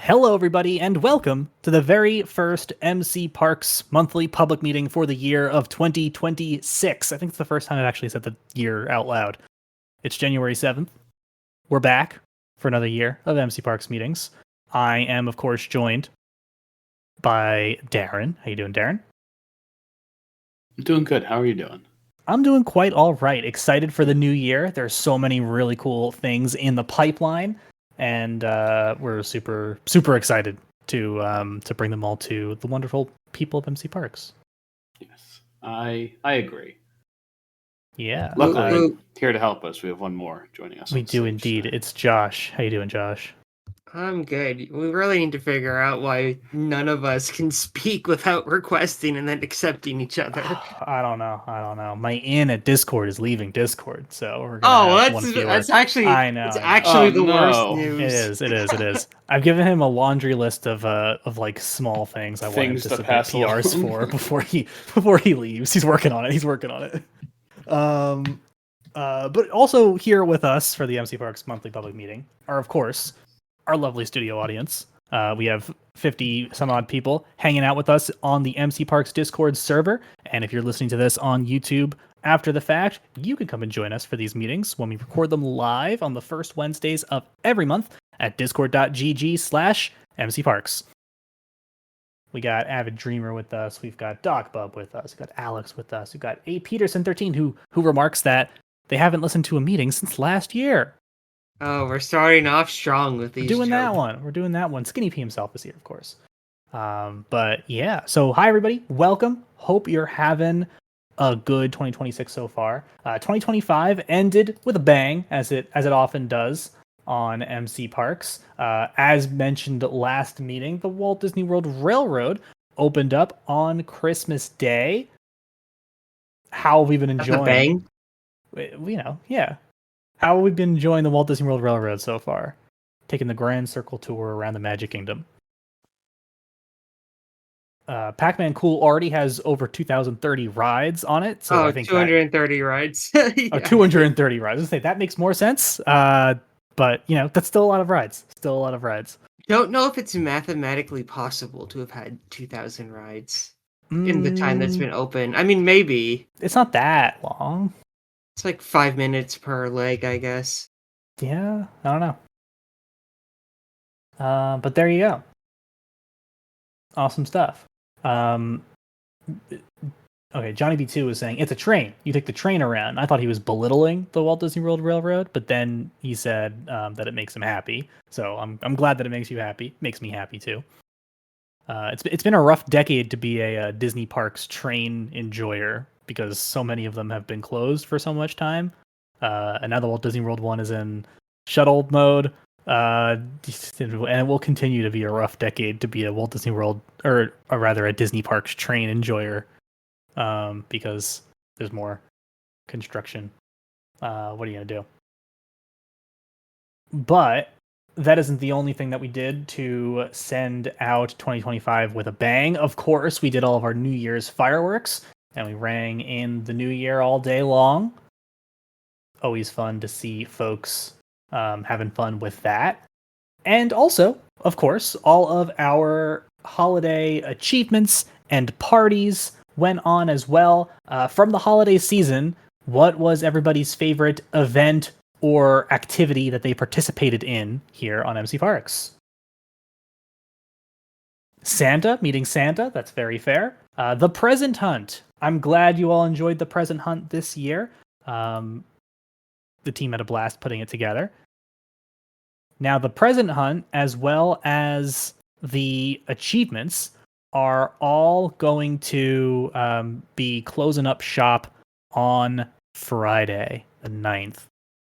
Hello, everybody, and welcome to the very first MCParks monthly public meeting for the year of 2026. I think it's the first time I've actually said the year out loud. It's January 7th. We're back for another year of MCParks meetings. I am, of course, joined by Darren. How you doing, Darren? I'm doing good. How are you doing? I'm doing quite all right. Excited for the new year. There's so many really cool things in the pipeline, and we're super excited to bring them all to the wonderful people of MCParks. Yes, I agree. Yeah. Luckily, here to help us, we have one more joining us. We do indeed. Today. It's Josh. How you doing, Josh? I'm good. We really need to figure out why none of us can speak without requesting and then accepting each other. I don't know. My in at Discord is leaving Discord, so we're gonna have one fewer. That's actually I know. It's actually the no. worst news. It is. I've given him a laundry list of like small things I want him to submit PRs for before he leaves. He's working on it. But also here with us for the MCParks monthly public meeting are, of course, our lovely studio audience. We have 50 some odd people hanging out with us on the MCParks Discord server. And if you're listening to this on YouTube after the fact, you can come and join us for these meetings when we record them live on the first Wednesdays of every month at discord.gg/MCParks. We got Avid Dreamer with us. We've got Doc Bub with us. We've got Alex with us. We've got A. Peterson13 who remarks that they haven't listened to a meeting since last year. Oh, we're starting off strong with these. We're doing that one. Skinny P himself is here, of course. But yeah, so hi everybody, welcome. Hope you're having a good 2026 so far. 2025 ended with a bang, as it often does on MCParks. As mentioned last meeting, the Walt Disney World Railroad opened up on Christmas Day. How have we been enjoying? Yeah. How have we been enjoying the Walt Disney World Railroad so far? Taking the Grand Circle tour around the Magic Kingdom. Pac-Man Cool already has over 2,030 rides on it. So I think 230 rides. Yeah. 230 rides. I was gonna say that makes more sense. But that's still a lot of rides. Don't know if it's mathematically possible to have had 2,000 rides in the time that's been open. I mean, maybe. It's not that long. It's like 5 minutes per leg, I guess. Yeah, I don't know. But there you go. Awesome stuff. Okay, Johnny B2 was saying, it's a train. You take the train around. I thought he was belittling the Walt Disney World Railroad, but then he said that it makes him happy. So I'm glad that it makes you happy. Makes me happy too. It's been a rough decade to be a Disney Parks train enjoyer, because so many of them have been closed for so much time. And now the Walt Disney World one is in shuttle mode. And it will continue to be a rough decade to be a Walt Disney World, or rather a Disney Parks train enjoyer, because there's more construction. What are you going to do? But that isn't the only thing that we did to send out 2025 with a bang. Of course, we did all of our New Year's fireworks, and we rang in the new year all day long. Always fun to see folks having fun with that. And also, of course, all of our holiday achievements and parties went on as well. From the holiday season, what was everybody's favorite event or activity that they participated in here on MCParks? Santa, meeting Santa, that's very fair. The present hunt. I'm glad you all enjoyed the present hunt this year. The team had a blast putting it together. Now, the present hunt, as well as the achievements, are all going to be closing up shop on Friday, the 9th.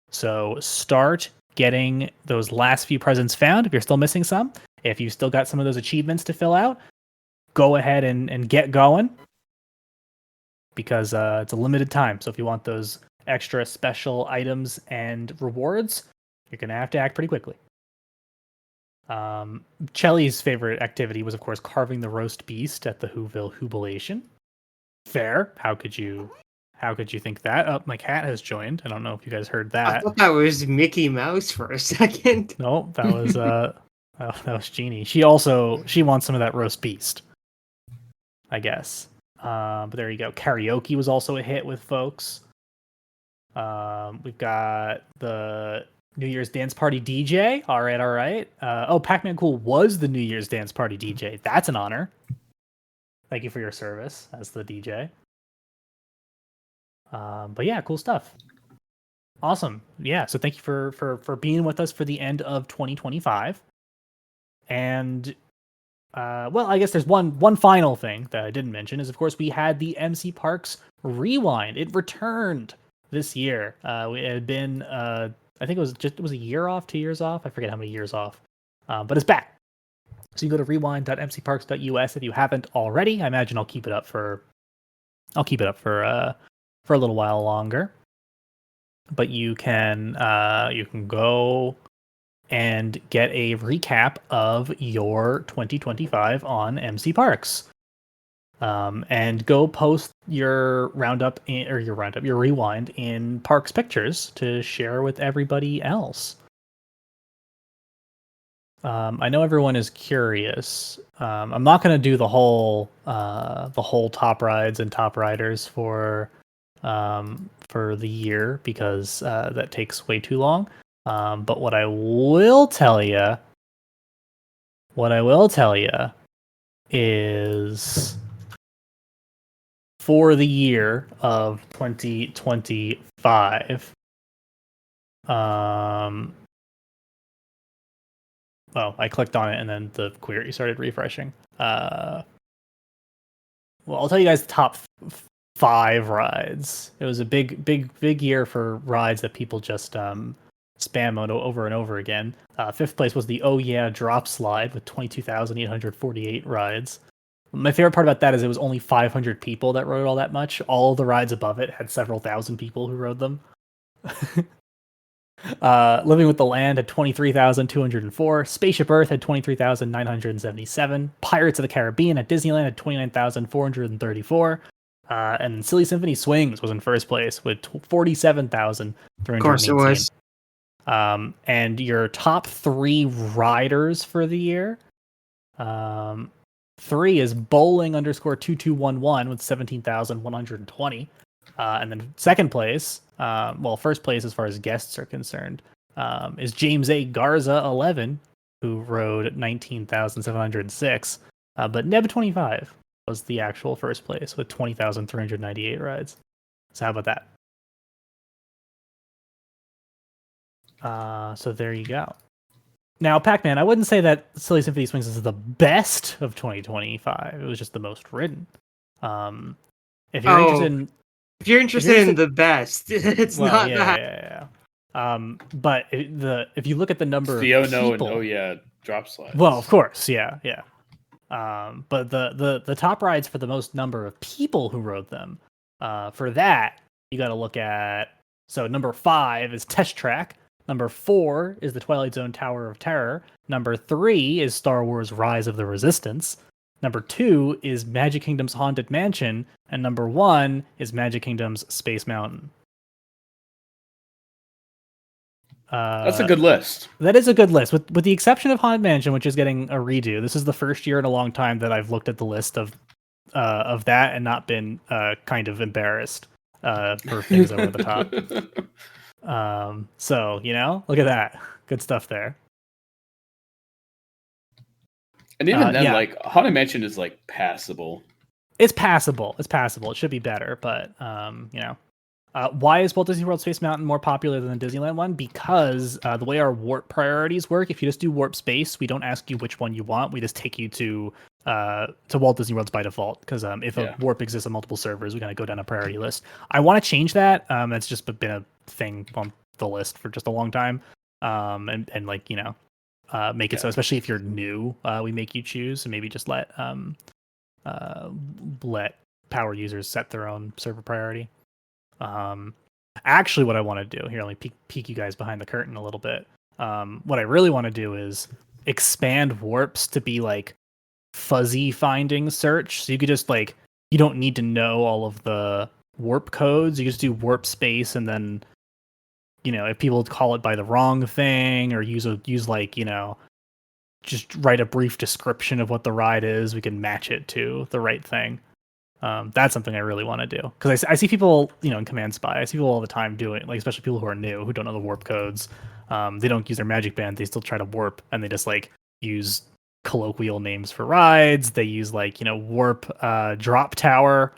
So start getting those last few presents found if you're still missing some. If you've still got some of those achievements to fill out, go ahead and get going, because it's a limited time. So if you want those extra special items and rewards, you're going to have to act pretty quickly. Chelly's favorite activity was, of course, carving the roast beast at the Whoville Jubilation. Fair. How could you think that? Oh, my cat has joined. I don't know if you guys heard that. I thought that was Mickey Mouse for a second. No, that was Oh, that was Jeannie. She wants some of that roast beast, I guess. But there you go. Karaoke was also a hit with folks. We've got the New Year's Dance Party DJ. All right. Pac-Man Cool was the New Year's Dance Party DJ. That's an honor. Thank you for your service as the DJ. But yeah, cool stuff. Awesome. Yeah, so thank you for being with us for the end of 2025. And I guess there's one final thing that I didn't mention is, of course, we had the MCParks Rewind. It returned this year. It had been, I think it was a year off, 2 years off. I forget how many years off, but it's back. So you go to rewind.mcparks.us if you haven't already. I imagine I'll keep it up for a little while longer. But you can go and get a recap of your 2025 on MCParks. And go post your your rewind in Parks Pictures to share with everybody else. I know everyone is curious. I'm not going to do the whole top rides and top riders for the year because that takes way too long. But what I will tell you is for the year of 2025. I clicked on it and then the query started refreshing. I'll tell you guys the top 5 rides. It was a big year for rides that people just spam over and over again. 5th place was the Oh Yeah Drop Slide with 22,848 rides. My favorite part about that is it was only 500 people that rode all that much. All of the rides above it had several thousand people who rode them. Living with the Land had 23,204. Spaceship Earth had 23,977. Pirates of the Caribbean at Disneyland had 29,434. And Silly Symphony Swings was in first place with 47,318. Of course it was. And your top 3 riders for the year, 3 is bowling_2211 with 17,120. And then second place, first place as far as guests are concerned, is James A. Garza 11, who rode 19,706. But Neb 25 was the actual first place with 20,398 rides. So how about that? So there you go. Now, Pac-Man, I wouldn't say that Silly Symphony Swings is the best of 2025. It was just the most ridden. If you're interested in the best, it's not that. Yeah. But if you look at the number the of no people, and oh yeah drop slides. Well, of course, yeah. But the top rides for the most number of people who rode them, for that you got to look at. So number 5 is Test Track. Number 4 is the Twilight Zone Tower of Terror. Number 3 is Star Wars Rise of the Resistance. Number 2 is Magic Kingdom's Haunted Mansion. And number 1 is Magic Kingdom's Space Mountain. That's a good list. That is a good list. With the exception of Haunted Mansion, which is getting a redo. This is the first year in a long time that I've looked at the list of that and not been kind of embarrassed for things over the top. So, look at that. Good stuff there. And even then, Haunted Mansion is passable. It's passable. It should be better, but why is Walt Disney World Space Mountain more popular than the Disneyland one? Because the way our warp priorities work, if you just do warp space, we don't ask you which one you want. We just take you to Walt Disney World's by default. Because if a warp exists on multiple servers, we gotta go down a priority list. I want to change that. That's just been a thing on the list for just a long time. Make it so, especially if you're new, we make you choose, and maybe just let power users set their own server priority. Actually, what I want to do here, let me peek you guys behind the curtain a little bit. What I really want to do is expand warps to be fuzzy finding search. So you could just you don't need to know all of the warp codes. You just do warp space, and then if people call it by the wrong thing or use just write a brief description of what the ride is. We can match it to the right thing. That's something I really want to do, because I see people, in Command Spy, I see people all the time doing, like, especially people who are new, who don't know the warp codes. They don't use their magic band. They still try to warp, and they just like use colloquial names for rides. They use warp drop tower,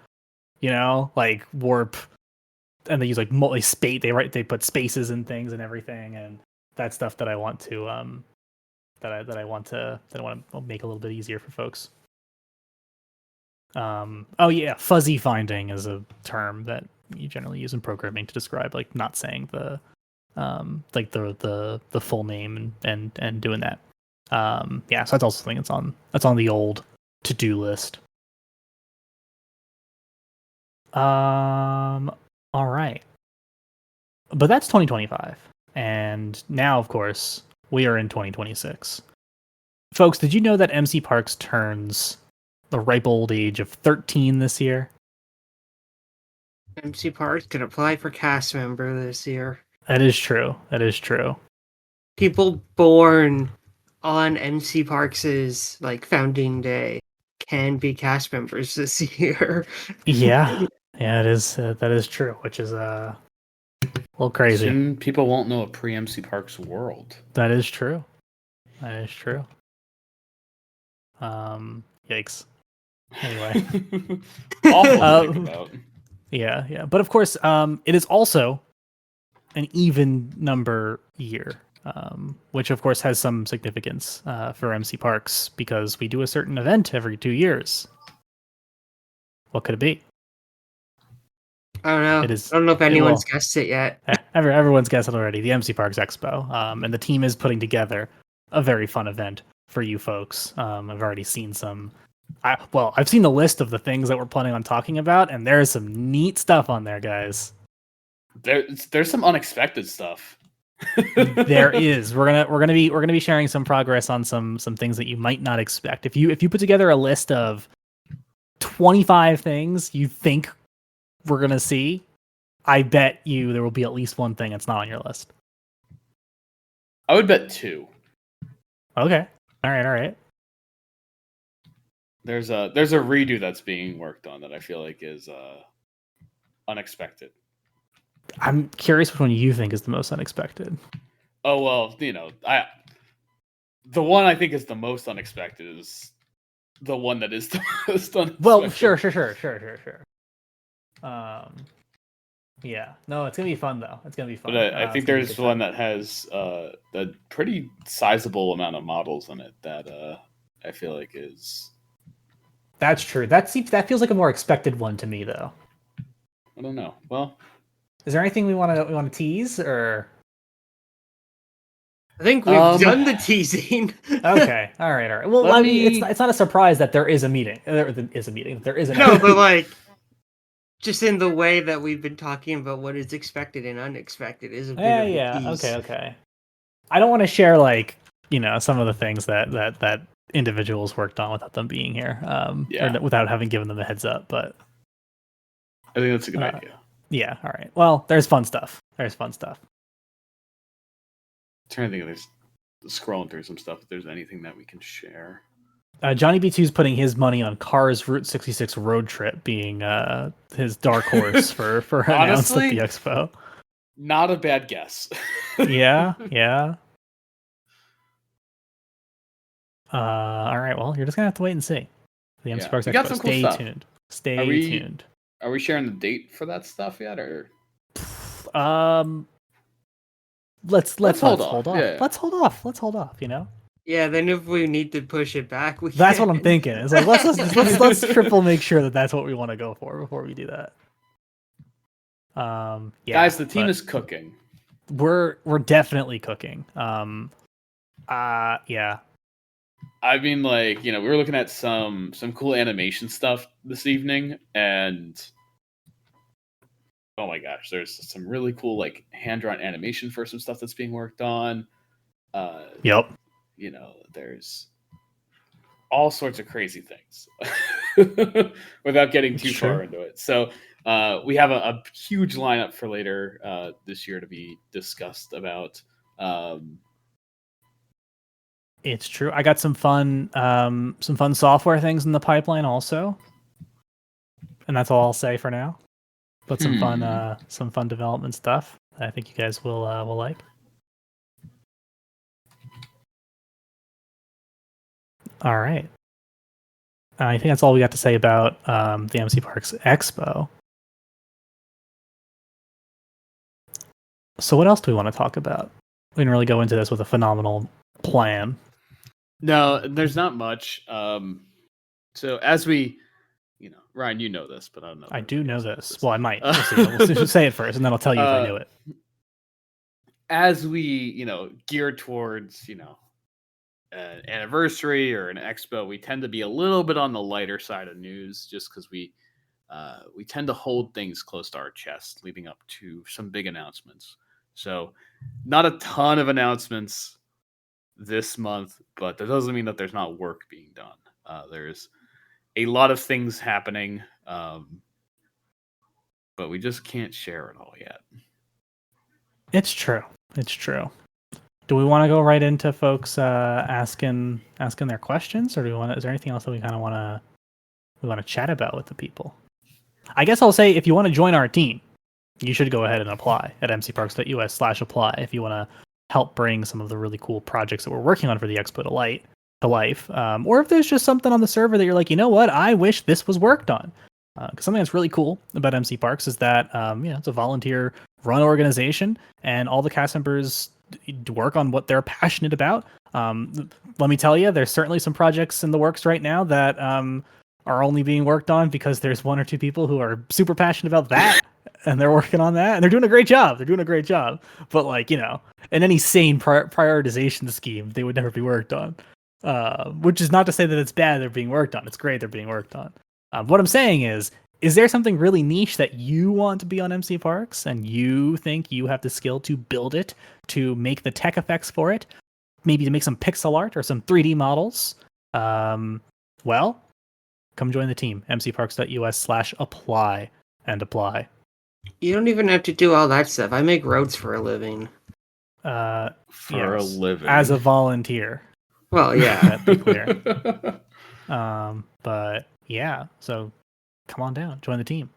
like warp, and they use like space. They put spaces and things and everything, and that's stuff that I want to that I want to make a little bit easier for folks. Fuzzy finding is a term that you generally use in programming to describe like not saying the the full name and doing that. So that's also something that's on the old to-do list. All right. But that's 2025. And now, of course, we are in 2026. Folks, did you know that MCParks turns the ripe old age of 13 this year? MCParks can apply for cast member this year. That is true. People born on MCParks' like founding day can be cast members this year. Yeah, it is. That is true, which is a little crazy. Soon people won't know a pre-MCParks world. That is true. Yikes. Anyway. Awful to think about. Yeah. But of course, it is also an even number year, which of course has some significance for MCParks, because we do a certain event every 2 years. What could it be? I don't know. It is, I don't know if anyone's guessed it yet. Everyone's guessed it already. The MCParks Expo, and the team is putting together a very fun event for you folks. I've already seen some. I've seen the list of the things that we're planning on talking about, and there's some neat stuff on there, guys. There's some unexpected stuff. There is. We're gonna be sharing some progress on some things that you might not expect. If you put together a list of 25 things you think we're gonna see, I bet you there will be at least one thing that's not on your list. I would bet 2. Okay. All right. There's a redo that's being worked on that I feel like is unexpected. I'm curious which one you think is the most unexpected. Oh well, the one I think is the most unexpected is the one that is the most unexpected. Well, sure. Yeah. No, it's gonna be fun though. It's gonna be fun. But I think there's one that has a pretty sizable amount of models in it that I feel like is. That's true. That feels like a more expected one to me, though. I don't know. Well, is there anything we want to tease, or? I think we've done the teasing. Okay. All right. Well, it's not a surprise that there is a meeting. There is a meeting. There is no, but like, just in the way that we've been talking about what is expected and unexpected is a bit of a tease. Okay. I don't want to share some of the things that individuals worked on without them being here, or without having given them a heads up. But I think that's a good idea. Yeah. All right. Well, there's fun stuff. I'm trying to think of scrolling through some stuff. If there's anything that we can share. Johnny B2's putting his money on Cars Route 66 road trip being his dark horse for announced at the expo. Not a bad guess. Yeah. All right. Well, you're just gonna have to wait and see. The MCParks Expo. Stay tuned. Stay tuned. Are we sharing the date for that stuff yet, or? Let's hold off. Yeah. Let's hold off. Yeah. Then if we need to push it back, that's what I'm thinking. It's like let's triple make sure that that's what we want to go for before we do that. Guys, the team is cooking. We're definitely cooking. Yeah. I mean, we were looking at some cool animation stuff this evening, and oh my gosh, there's some really cool hand-drawn animation for some stuff that's being worked on. Yep. There's all sorts of crazy things without getting too far into it. So we have a huge lineup for later this year to be discussed about. It's true. I got some fun software things in the pipeline also, and that's all I'll say for now. But some fun development stuff that I think you guys will like. All right. I think that's all we got to say about the MCParks Expo. So what else do we want to talk about? We didn't really go into this with a phenomenal plan. No, there's not much. So as we, Ryan, you know this, but I don't know. I do know this. Well, I might. We'll see. We'll say it first, and then I'll tell you if I knew it. As we, gear towards, an anniversary or an expo, we tend to be a little bit on the lighter side of news, just because we tend to hold things close to our chest leading up to some big announcements. So, not a ton of announcements this month, but that doesn't mean that there's not work being done. There's a lot of things happening, but we just can't share it all yet. It's true. Do we want to go right into folks asking their questions, or do we want? Is there anything else that we kind of want to chat about with the people? I guess I'll say, if you want to join our team, you should go ahead and apply at mcparks.us/apply if you want to help bring some of the really cool projects that we're working on for the Expo to life. Or if there's just something on the server that you're like, you know what, I wish this was worked on. Because something that's really cool about MCParks is that it's a volunteer-run organization, and all the cast members work on what they're passionate about. Let me tell you, there's certainly some projects in the works right now that are only being worked on because there's one or two people who are super passionate about that, and they're working on that, and they're doing a great job. But in any sane prioritization scheme, they would never be worked on. Which is not to say that it's bad they're being worked on. It's great they're being worked on. What I'm saying is there something really niche that you want to be on MCParks and you think you have the skill to build it, to make the tech effects for it, maybe to make some pixel art or some 3D models? Well, come join the team, mcparks.us/apply, and apply. You don't even have to do all that stuff. I make roads for a living. A living. As a volunteer. Well, yeah. Be clear. But yeah, so come on down, join the team.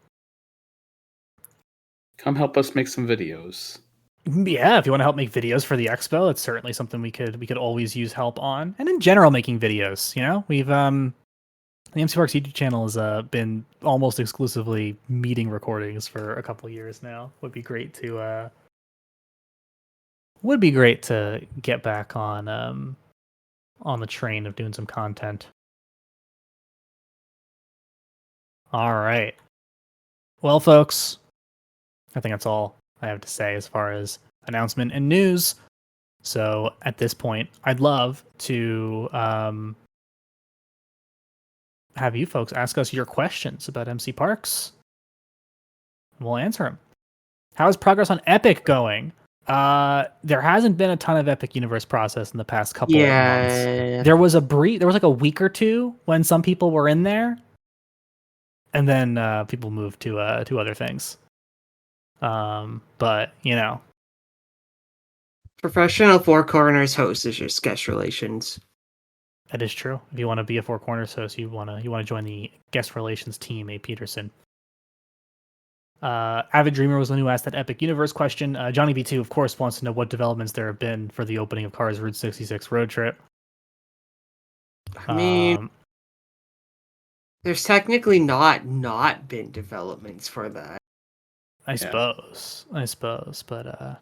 Come help us make some videos. Yeah, if you want to help make videos for the expo, it's certainly something we could always use help on. And in general, making videos. We've the MCParks YouTube channel has been almost exclusively meeting recordings for a couple of years now. Would be great to get back on the train of doing some content. All right. Well, folks, I think that's all I have to say as far as announcement and news. So at this point, I'd love to have you folks ask us your questions about MCParks. We'll answer them. How is progress on Epic going? There hasn't been a ton of Epic Universe process in the past couple of months. There was like a week or two when some people were in there, and then people moved to other things. But Professional Four Corners host is just guest relations. That is true. If you want to be a Four Corners host, you want to join the guest relations team, A. Peterson. Avid Dreamer was the one who asked that Epic Universe question. Johnny B2, of course, wants to know what developments there have been for the opening of Cars Route 66 Road Trip. I mean, there's technically not been developments for that. I suppose, but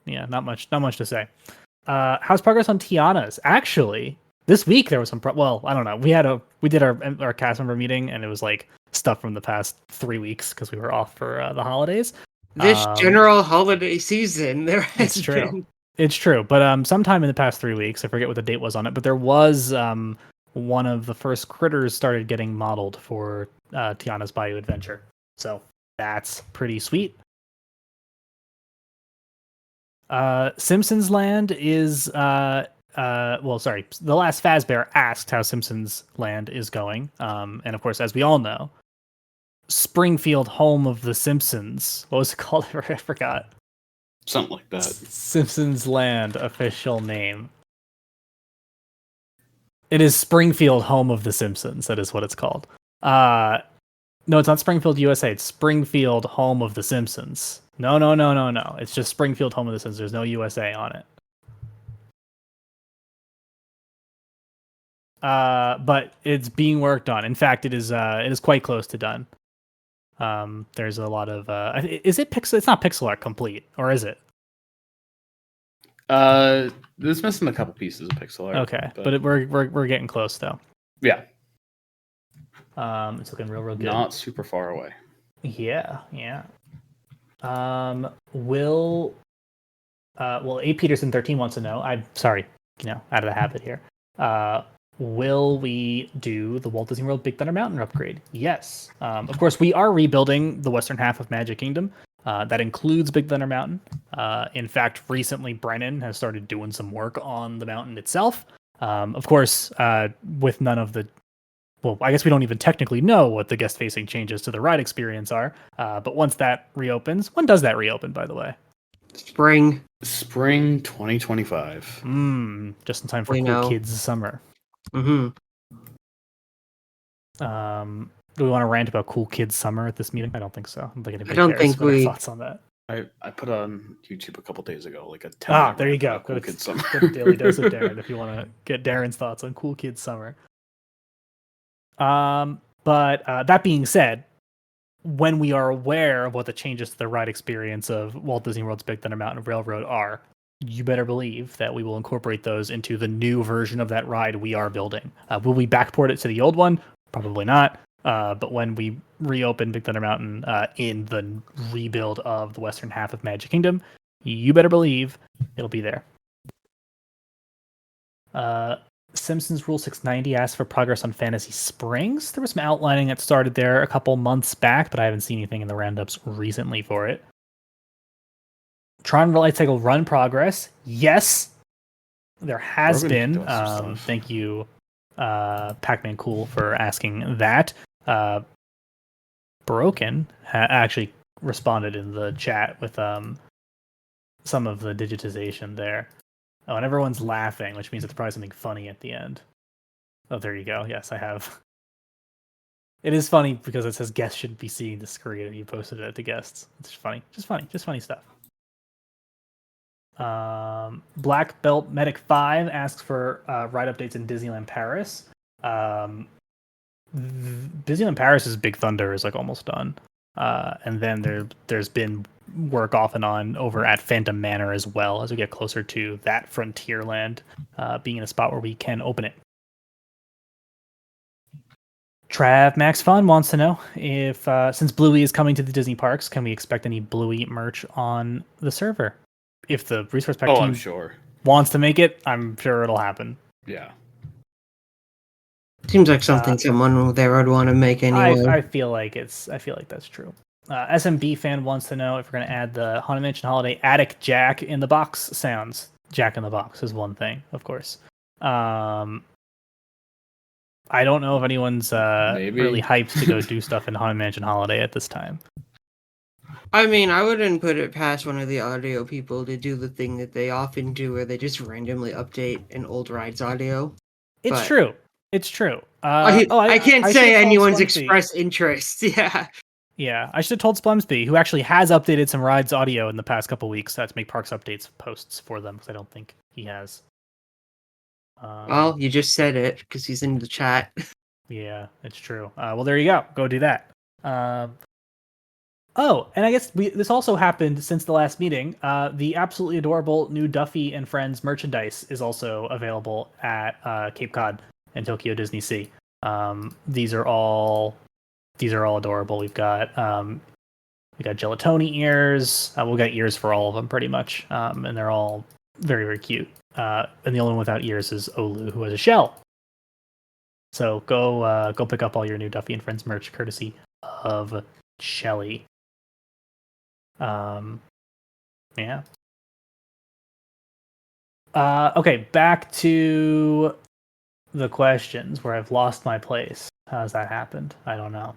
yeah, not much to say. How's progress on Tiana's? Actually, this week there was some. Well, I don't know. We did our cast member meeting, and it was like stuff from the past 3 weeks because we were off for the holidays. This general holiday season, there has been. It's true, but sometime in the past 3 weeks, I forget what the date was on it, but there was one of the first critters started getting modeled for Tiana's Bayou Adventure. So that's pretty sweet. Simpsons Land is the last Fazbear asked how Simpsons Land is going. And of course, as we all know, Springfield, home of the Simpsons. What was it called? I forgot. Something like that. Simpsons Land official name. It is Springfield, home of The Simpsons. That is what it's called. No, it's not Springfield, USA. It's Springfield, home of The Simpsons. No. It's just Springfield, home of The Simpsons. There's no USA on it. But it's being worked on. In fact, it is quite close to done. There's a lot of is it pixel? It's not pixel art complete, or is it? There's missing a couple pieces of pixel art. Okay, but we're getting close though. Yeah. It's looking real good. Not super far away. Yeah. Will A. Peterson 13 wants to know. I'm sorry, out of the habit here. Will we do the Walt Disney World Big Thunder Mountain upgrade? Yes. Of course, we are rebuilding the western half of Magic Kingdom. That includes Big Thunder Mountain. In fact, recently Brennan has started doing some work on the mountain itself. Of course, with none of the... Well, I guess we don't even technically know what the guest-facing changes to the ride experience are. But once that reopens... When does that reopen, by the way? Spring 2025. Just in time for Cool Kids Summer. Mm-hmm. Do we want to rant about Cool Kids Summer at this meeting? I don't think so. I don't think we... Thoughts on that? I put on YouTube a couple days ago, like a 10 there you go. Cool Kids Summer. Go to Daily Dose of Darren if you want to get Darren's thoughts on Cool Kids Summer. But that being said, when we are aware of what the changes to the ride experience of Walt Disney World's Big Thunder Mountain Railroad are, you better believe that we will incorporate those into the new version of that ride we are building. Will we backport it to the old one? Probably not. But when we reopen Big Thunder Mountain in the rebuild of the western half of Magic Kingdom, you better believe it'll be there. Simpsons Rule 690 asks for progress on Fantasy Springs. There was some outlining that started there a couple months back, but I haven't seen anything in the roundups recently for it. Tron Light Cycle Run progress. Yes, there has been. Thank you, Pac-Man Cool, for asking that. Broken actually responded in the chat with some of the digitization there. Oh, and everyone's laughing, which means it's probably something funny at the end. Oh, there you go. Yes, I have. It is funny because it says guests shouldn't be seeing the screen, and you posted it to guests. It's funny. Just funny stuff. Black Belt Medic 5 asks for ride updates in Disneyland Paris. Disneyland Paris' Big Thunder is like almost done. And then there's been work off and on over at Phantom Manor as well as we get closer to that Frontierland being in a spot where we can open it. Trav Max Fun wants to know if since Bluey is coming to the Disney parks, can we expect any Bluey merch on the server? If the Resource Pack team wants to make it, I'm sure it'll happen. Yeah. Seems like something someone there would want to make anyway. I feel like that's true. SMB fan wants to know if we're going to add the Haunted Mansion Holiday Attic Jack in the Box sounds. Jack in the Box is one thing, of course. I don't know if anyone's really hyped to go do stuff in Haunted Mansion Holiday at this time. I mean, I wouldn't put it past one of the audio people to do the thing that they often do where they just randomly update an old ride's audio. It's true. I can't say anyone's expressed interest. Yeah, I should have told Splemsby, who actually has updated some rides audio in the past couple weeks, to make Parks Updates posts for them, because I don't think he has. Well, you just said it, because he's in the chat. Yeah, it's true. Well, there you go. Go do that. Oh, and I guess this also happened since the last meeting. The absolutely adorable new Duffy and Friends merchandise is also available at Cape Cod and Tokyo Disney Sea. These are all adorable. We've got gelatoni ears. We'll get ears for all of them pretty much, and they're all very, very cute. And the only one without ears is Olu, who has a shell. So go pick up all your new Duffy and Friends merch, courtesy of Shelly. Yeah. Okay, back to the questions where I've lost my place. How's that happened? I don't know.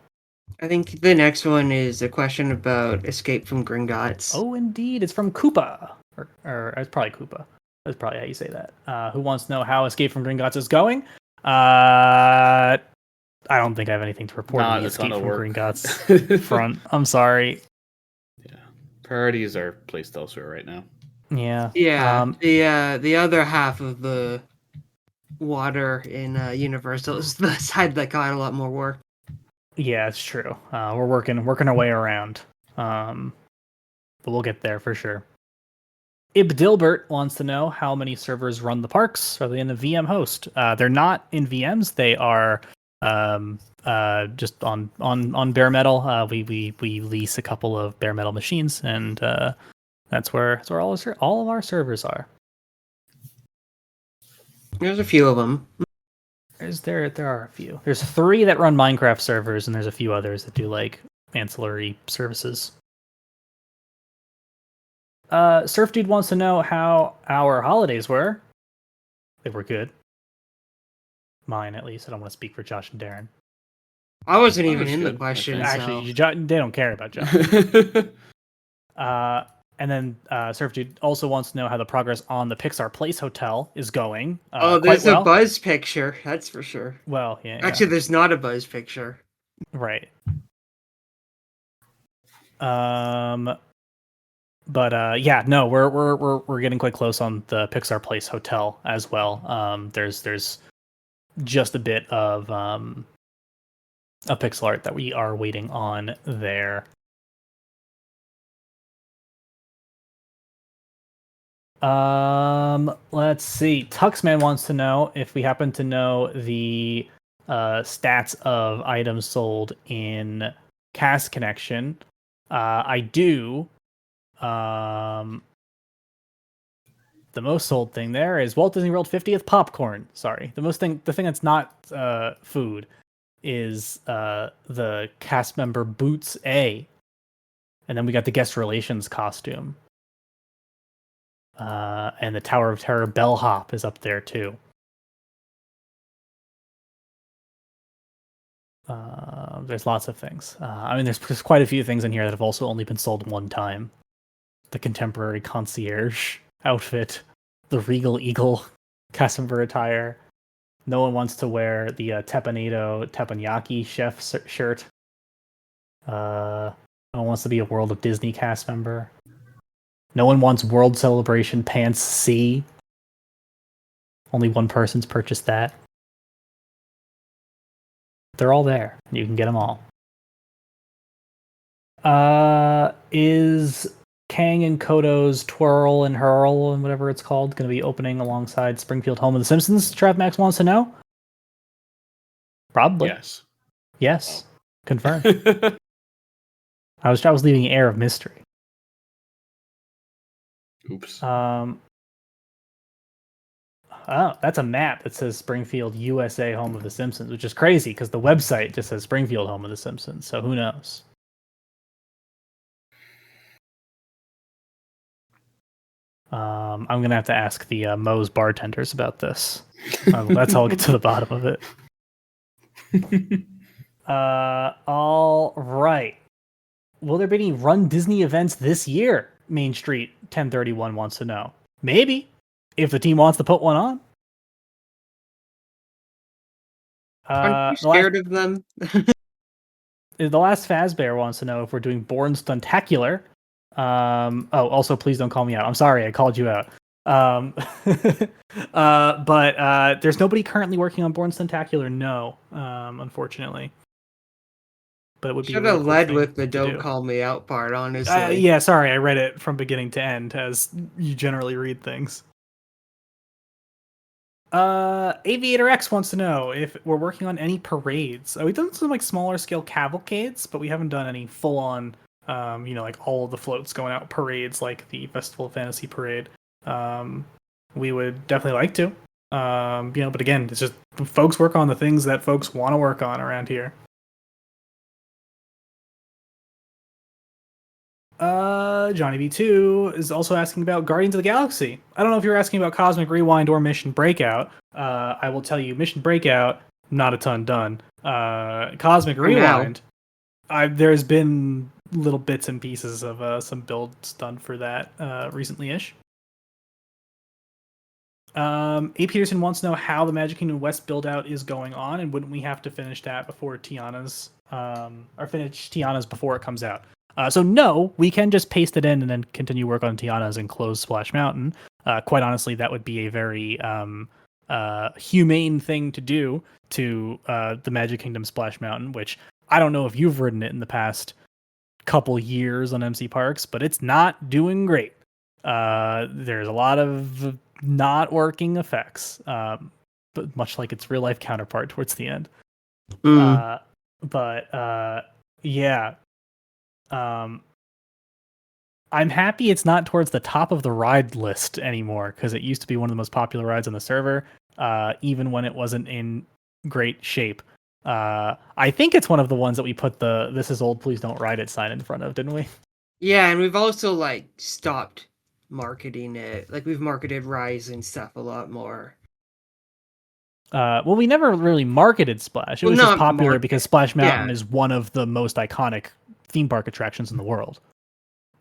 I think the next one is a question about Escape from Gringotts. Oh, indeed. It's from Koopa. Or it's probably Koopa. That's probably how you say that. Who wants to know how Escape from Gringotts is going? I don't think I have anything to report on Not the a ton Escape of from work. Gringotts front. I'm sorry. Yeah, priorities are placed elsewhere right now. Yeah. Yeah, the other half of the water in Universal is the side that got a lot more work. Yeah, it's true. We're working our way around. But we'll get there for sure. Ib Dilbert wants to know how many servers run the parks. Are they in a VM host? They're not in VMs. They are just on bare metal. We lease a couple of bare metal machines, and that's where all of our servers are. There's a few of them. There are a few. There's 3 that run Minecraft servers, and there's a few others that do like ancillary services. Surf Dude wants to know how our holidays were. They were good. Mine, at least. I don't want to speak for Josh and Darren. I wasn't Mine even was in the good, I question. think. Actually, So. they don't care about Josh. And then Surf Dude also wants to know how the progress on the Pixar Place Hotel is going. Oh, Quite there's well. a Buzz picture. That's for sure. Well, yeah. Actually, there's not a Buzz picture. Right. But yeah, no, we're getting quite close on the Pixar Place Hotel as well. There's just a bit of a pixel art that we are waiting on there. Let's see. Tuxman wants to know if we happen to know the stats of items sold in Cast Connection. I do. The most sold thing there is Walt Disney World 50th popcorn. Sorry, the thing that's not food is the cast member Boots A, and then we got the guest relations costume. And the Tower of Terror bellhop is up there too. There's lots of things. I mean, there's quite a few things in here that have also only been sold one time. The contemporary concierge outfit, the Regal Eagle cast member attire. No one wants to wear the Teppanyaki Teppanyaki chef shirt. No one wants to be a World of Disney cast member. No one wants World Celebration Pants C. Only one person's purchased that. They're all there. You can get them all. Is Kang and Kodo's Twirl and Hurl and whatever it's called going to be opening alongside Springfield Home of the Simpsons? Trav Max wants to know. Probably. Yes. Oh. Confirmed. I was leaving an air of mystery. Oops. Oh, that's a map that says Springfield, USA, Home of the Simpsons, which is crazy because the website just says Springfield, Home of the Simpsons. So who knows? I'm gonna have to ask the Moe's bartenders about this. That's how I'll get to the bottom of it. All right. Will there be any Run Disney events this year? Main Street 1031 wants to know. Maybe, if the team wants to put one on. Aren't you scared of them? The last Fazbear wants to know if we're doing Born Stuntacular. Also, please don't call me out. I'm sorry, I called you out. But there's nobody currently working on Born Stuntacular. No, unfortunately. But it would should be have led with the "Don't call me out" part. Honestly, yeah. Sorry, I read it from beginning to end, as you generally read things. Aviator X wants to know if we're working on any parades. We've done some like smaller scale cavalcades, but we haven't done any full on, like all of the floats going out parades like the Festival of Fantasy parade. We would definitely like to, but again, it's just folks work on the things that folks want to work on around here. Johnny B2 is also asking about Guardians of the Galaxy. I don't know if you're asking about Cosmic Rewind or Mission Breakout. I will tell you, Mission Breakout, not a ton done. Cosmic Rewind, there's been little bits and pieces of some builds done for that recently-ish. A. Peterson wants to know how the Magic Kingdom West build out is going on, and wouldn't we have to finish that before Tiana's, or finish Tiana's before it comes out? So no, we can just paste it in and then continue work on Tiana's and close Splash Mountain. Quite honestly, that would be a very humane thing to do to the Magic Kingdom Splash Mountain, which I don't know if you've ridden it in the past couple years on MC Parks, but it's not doing great. There's a lot of not working effects, but much like its real life counterpart towards the end. Yeah. I'm happy it's not towards the top of the ride list anymore, because it used to be one of the most popular rides on the server, even when it wasn't in great shape. I think it's one of the ones that we put the "This is old, please don't ride it" sign in front of, didn't we? Yeah, and we've also like stopped marketing it. Like we've marketed Rise and stuff a lot more. Well, we never really marketed Splash. It was just popular because Splash Mountain is one of the most iconic theme park attractions in the world.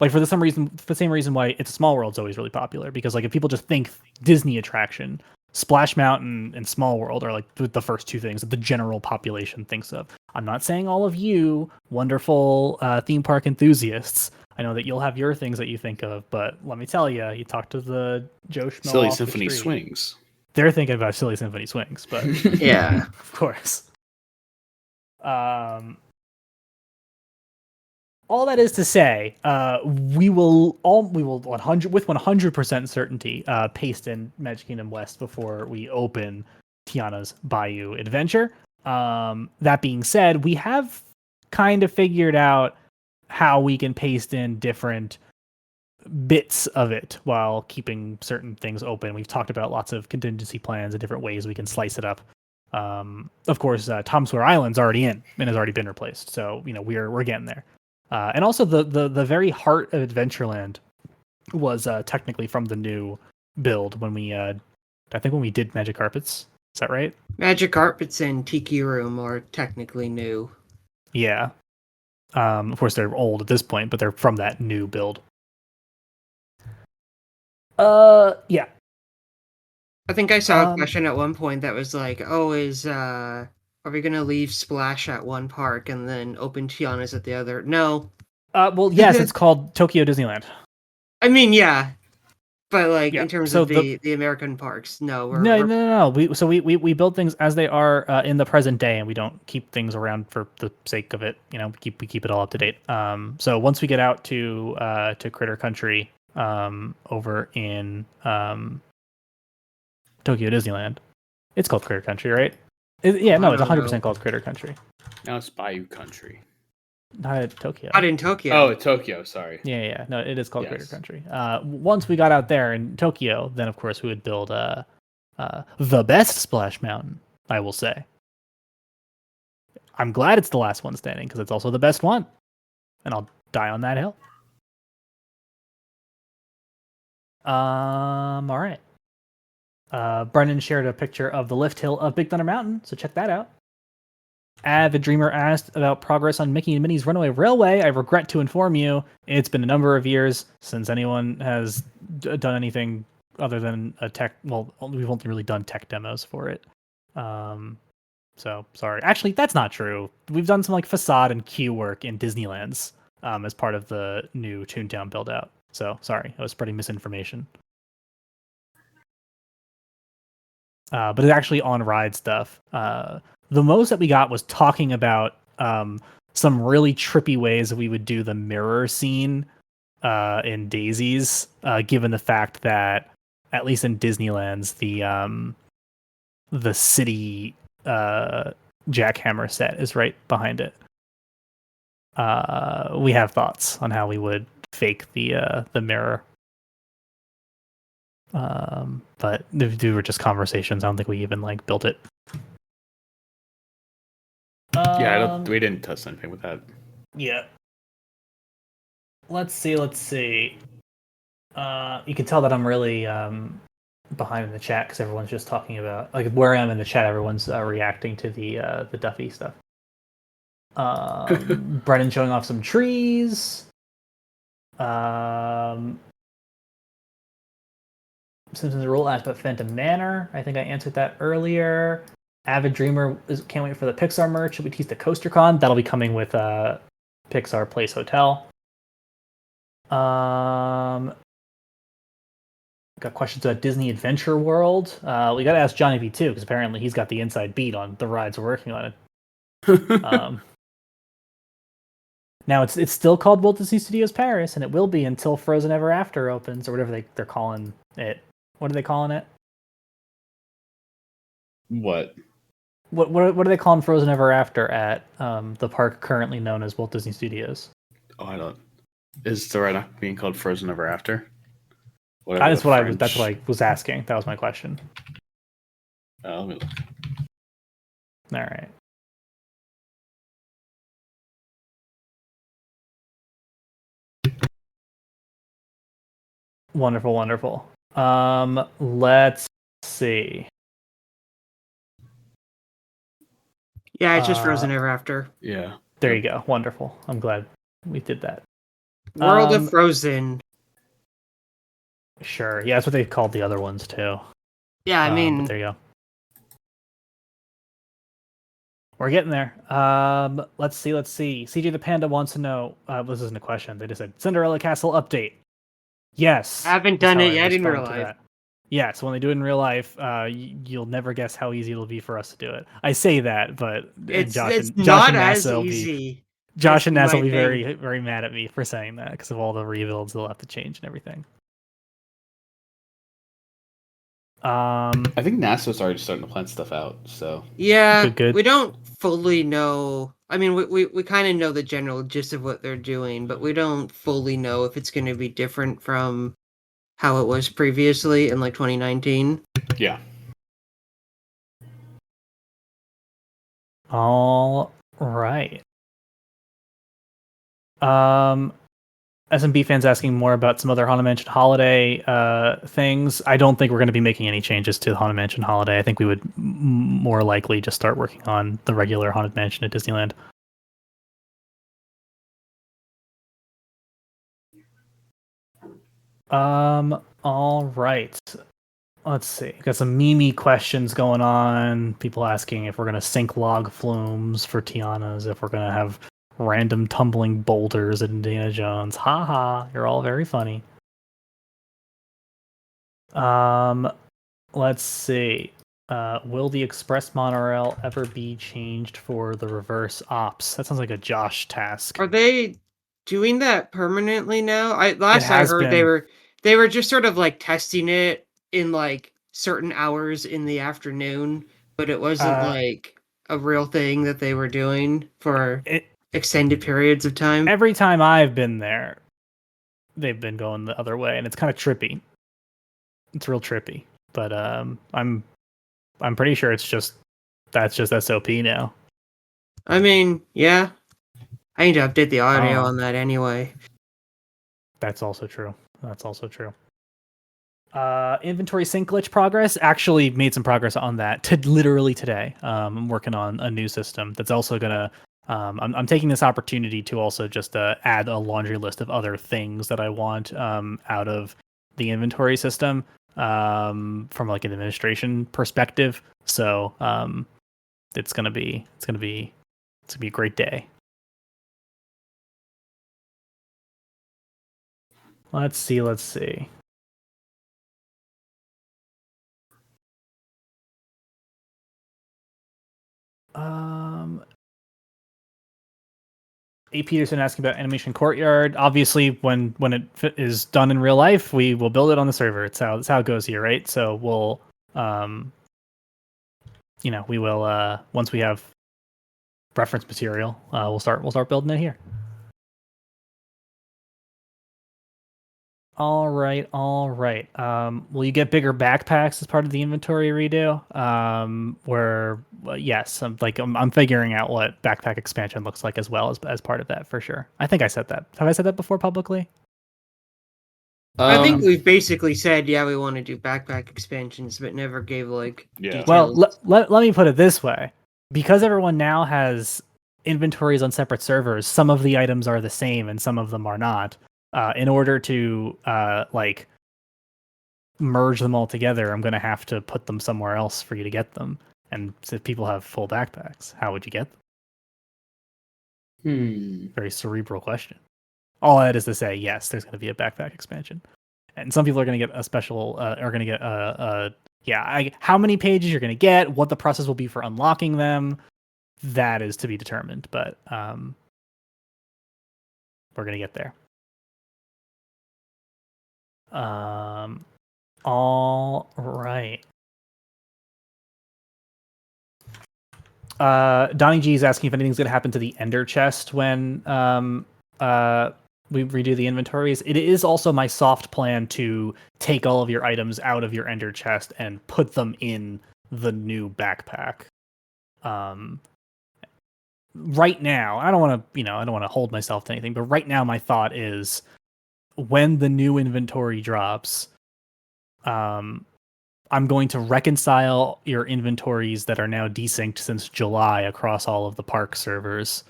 Like for the same reason why It's a Small World's always really popular, because like if people just think Disney attraction, Splash Mountain and Small World are like the first two things that the general population thinks of. I'm not saying all of you wonderful theme park enthusiasts. I know that you'll have your things that you think of, but let me tell you, you talk to the Joe Schmo Silly off Symphony the street, Swings. They're thinking about Silly Symphony Swings, but yeah, of course. All that is to say, we will 100% certainty paste in Magic Kingdom West before we open Tiana's Bayou Adventure. That being said, we have kind of figured out how we can paste in different bits of it while keeping certain things open. We've talked about lots of contingency plans and different ways we can slice it up. Of course, Tom Sawyer Island's already in and has already been replaced, so we're getting there. And also the very heart of Adventureland was technically from the new build when we when we did Magic Carpets. Is that right? Magic Carpets and Tiki Room are technically new. Yeah. Of course they're old at this point, but they're from that new build. Yeah. I think I saw a question at one point that was like, "Oh, are we gonna leave Splash at one park and then open Tiana's at the other?" No. Well, yes, it's called Tokyo Disneyland. I mean, yeah, but like Yeah. in terms So of the American parks, no. No. We build things as they are in the present day, and we don't keep things around for the sake of it. We keep it all up to date. So once we get out to Critter Country, over in Tokyo Disneyland, it's called Critter Country, right? It's 100% called Critter Country. Now it's Bayou Country. Not at Tokyo. Not in Tokyo. Oh, Tokyo. Sorry. Yeah. No, it is called Critter Country. Once we got out there in Tokyo, then of course we would build the best Splash Mountain, I will say. I'm glad it's the last one standing because it's also the best one, and I'll die on that hill. All right. Brendan shared a picture of the lift hill of Big Thunder Mountain, so check that out. Avid Dreamer asked about progress on Mickey and Minnie's Runaway Railway. I regret to inform you, it's been a number of years since anyone has done anything other than a tech. Well, we've only really done tech demos for it. So sorry. Actually, that's not true. We've done some like facade and queue work in Disneyland's as part of the new Toontown build out. So sorry, I was spreading misinformation. But it's actually on ride stuff. The most that we got was talking about some really trippy ways that we would do the mirror scene in Daisies, given the fact that at least in Disneyland's the city jackhammer set is right behind it. We have thoughts on how we would fake the mirror. But they were just conversations. I don't think we even like built it. We didn't test anything with that. Yeah. Let's see. You can tell that I'm really behind in the chat because everyone's just talking about like where I am in the chat. Everyone's reacting to the Duffy stuff. Brennan showing off some trees. Simpsons Rule asked about Phantom Manor. I think I answered that earlier. Avid Dreamer can't wait for the Pixar merch. Should we tease the CoasterCon? That'll be coming with Pixar Place Hotel. Got questions about Disney Adventure World. We got to ask Johnny V too, because apparently he's got the inside beat on the rides we're working on it. Now it's still called Walt Disney Studios Paris, and it will be until Frozen Ever After opens, or whatever they're calling it. What are they calling it? What are they calling Frozen Ever After at the park currently known as Walt Disney Studios? Oh, I don't. Is the ride not being called Frozen Ever After? That's what I was asking. That was my question. Let me look. All right. Wonderful. Let's see. Yeah, it's just Frozen Ever After. Yeah. There you go. Wonderful. I'm glad we did that. World of Frozen. Sure. Yeah, that's what they called the other ones too. Yeah, I mean, but there you go. We're getting there. Let's see. CJ the Panda wants to know. This isn't a question. They just said Cinderella Castle update. Yes. I haven't done it yet in real life. Yeah, so when they do it in real life, you'll never guess how easy it'll be for us to do it. I say that, but it's Josh not and as NASA easy. Josh and NASA will be very, very mad at me for saying that because of all the rebuilds they'll have to change and everything. I think NASA's already starting to plan stuff out. So yeah, good. We don't fully know. I mean, we kind of know the general gist of what they're doing, but we don't fully know if it's going to be different from how it was previously in like 2019. Yeah. All right. SMB fans asking more about some other Haunted Mansion holiday things. I don't think we're going to be making any changes to the Haunted Mansion holiday. I think we would more likely just start working on the regular Haunted Mansion at Disneyland. All right. Let's see. Got some Mimi questions going on. People asking if we're going to sink log flumes for Tiana's, if we're going to have random tumbling boulders at Indiana Jones. Haha, you're all very funny. Let's see. Will the express monorail ever be changed for the reverse ops? That sounds like a Josh task. Are they doing that permanently now? Last I heard they were just sort of like testing it in like certain hours in the afternoon, but it wasn't like a real thing that they were doing for extended periods of time. Every time I've been there, they've been going the other way, and it's kind of trippy. It's real trippy, but I'm pretty sure that's just SOP now. I mean, yeah, I need to update the audio on that anyway. That's also true. Inventory sync glitch progress. Actually made some progress on that literally today. I'm working on a new system that's also gonna. I'm taking this opportunity to also just add a laundry list of other things that I want out of the inventory system from like an administration perspective. So it's gonna be a great day. Let's see. A. Peterson asking about Animation Courtyard. Obviously, when it is done in real life, we will build it on the server. It's how it goes here, right? So we'll, we will once we have reference material, we'll start building it here. All right. Will you get bigger backpacks as part of the inventory redo? Yes, I'm figuring out what backpack expansion looks like as well as part of that for sure. I think I said that. Have I said that before publicly? I think we've basically said, yeah, we want to do backpack expansions, but never gave details. Well, let me put it this way. Because everyone now has inventories on separate servers, some of the items are the same and some of them are not. In order to merge them all together, I'm going to have to put them somewhere else for you to get them. And if people have full backpacks, how would you get them? Very cerebral question. All that is to say, yes, there's going to be a backpack expansion. And some people are going to get a special, are going to get how many pages you're going to get, what the process will be for unlocking them, that is to be determined. But we're going to get there. All right. Donnie G is asking if anything's going to happen to the Ender chest when we redo the inventories. It is also my soft plan to take all of your items out of your Ender chest and put them in the new backpack. Right now, I don't want to hold myself to anything, but right now my thought is when the new inventory drops, I'm going to reconcile your inventories that are now desynced since July across all of the park servers,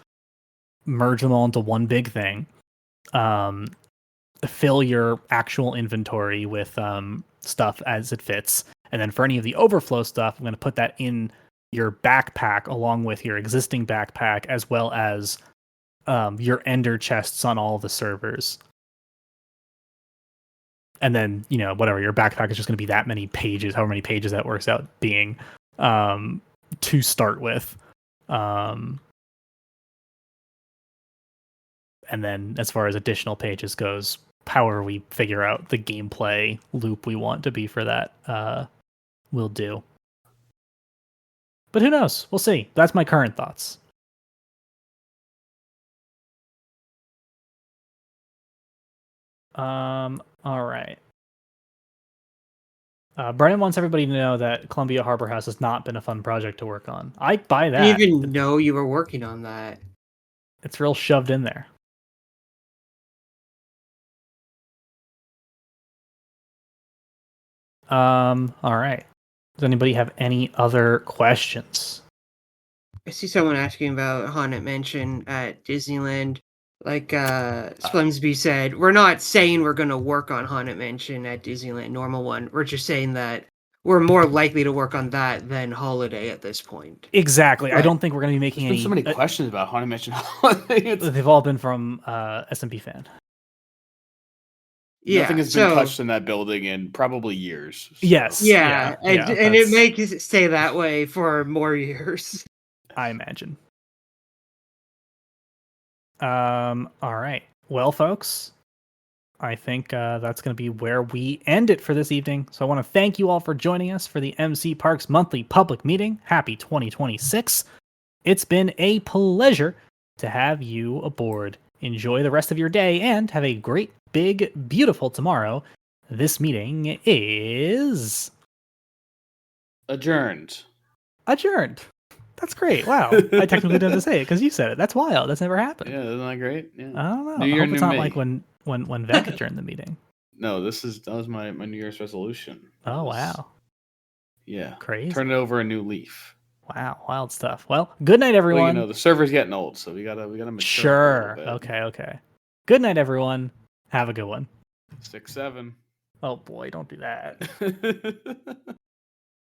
merge them all into one big thing, fill your actual inventory with stuff as it fits, and then for any of the overflow stuff, I'm going to put that in your backpack along with your existing backpack, as well as your Ender chests on all the servers. And then, whatever, your backpack is just going to be that many pages, however many pages that works out being, to start with. And then as far as additional pages goes, however we figure out the gameplay loop we want to be for that, we'll do. But who knows? We'll see. That's my current thoughts. All right. Brennan wants everybody to know that Columbia Harbor House has not been a fun project to work on. I buy that. I didn't even know you were working on that. It's real shoved in there. All right. Does anybody have any other questions? I see someone asking about Haunted Mansion at Disneyland. Like Splemsby said, we're not saying we're going to work on Haunted Mansion at Disneyland, normal one. We're just saying that we're more likely to work on that than Holiday at this point. Exactly. But I don't think we're going to be making There's been so many questions about Haunted Mansion Holiday. They've all been from SMP fan. Yeah, nothing has been touched in that building in probably years. So. Yes. Yeah, and it may stay that way for more years. I imagine. All right. Well, folks, I think that's going to be where we end it for this evening. So I want to thank you all for joining us for the MCParks monthly public meeting. Happy 2026. It's been a pleasure to have you aboard. Enjoy the rest of your day and have a great, big, beautiful tomorrow. This meeting is adjourned. That's great. Wow. I technically didn't have to say it because you said it. That's wild. That's never happened. Yeah, isn't that great? Yeah. I don't know. New Year, I hope it's not me. like when Vec adjourned the meeting. No, that was my New Year's resolution. Wow. Yeah. Crazy. Turn it over a new leaf. Wow, wild stuff. Well, good night, everyone. Well, the server's getting old, so we gotta mature. Sure. Okay. Good night, everyone. Have a good one. 6-7. Oh boy, don't do that.